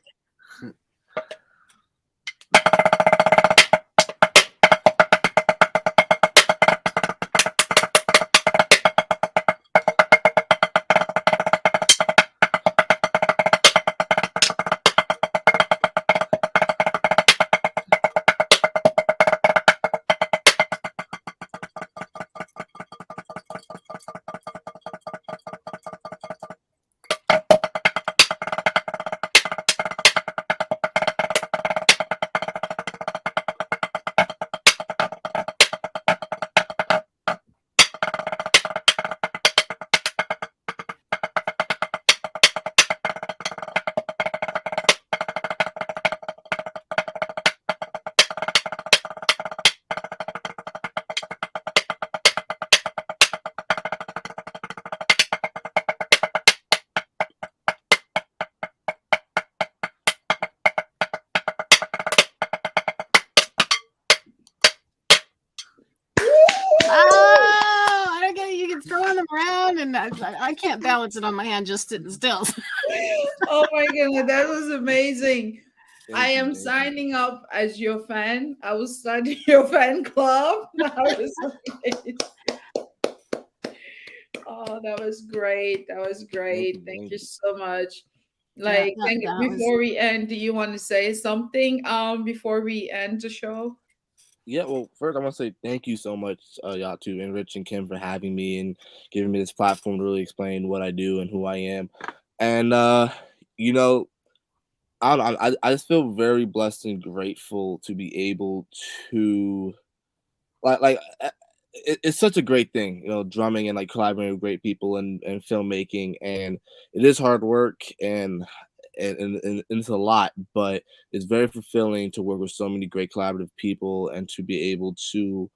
I don't get it. You can throw them around, and I can't balance it on my hand just sitting still. Oh my goodness, that was amazing. I am signing up as your fan. I will start your fan club. Oh, that was great. That was great. Thank you so much. Like, before we end, do you want to say something before we end the show? Yeah, well, first I want to say thank you so much, y'all, to Inrich and Kim for having me and giving me this platform to really explain what I do and who I am. And you know, I don't know, I just feel very blessed and grateful to be able to it's such a great thing, drumming and like collaborating with great people and filmmaking, and it is hard work and it's a lot, but it's very fulfilling to work with so many great collaborative people and to be able to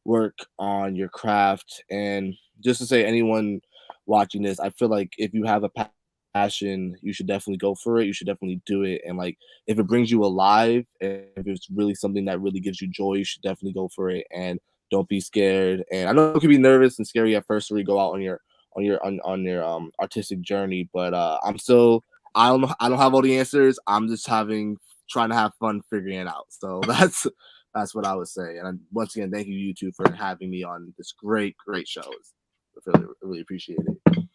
work on your craft. And just to say, anyone watching this, I feel like if you have a passion, you should definitely go for it. You should definitely do it. And like, if it brings you alive, and if it's really something that really gives you joy, you should definitely go for it. And don't be scared. And I know it can be nervous and scary at first when you go out on your artistic journey, but I'm still I don't know. I don't have all the answers. I'm just trying to have fun figuring it out. So that's what I would say. And once again, thank you two for having me on this great show. I really appreciate it.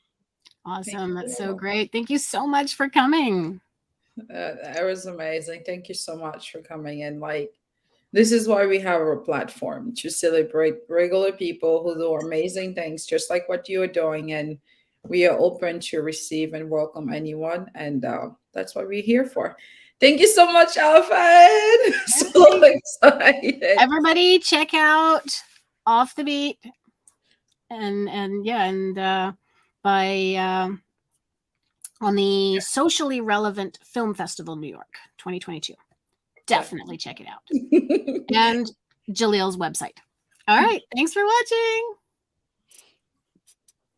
Awesome. That's so great. Thank you so much for coming. That was amazing. Thank you so much for coming in. Like, this is why we have our platform, to celebrate regular people who do amazing things, just like what you are doing. And we are open to receive and welcome anyone. And that's what we're here for. Thank you so much, Alfred. So excited. Everybody check out Off the Beat. And by on the Socially Relevant Film Festival, New York, 2022. Definitely check it out. And Jahleel's website. All right. Thanks for watching.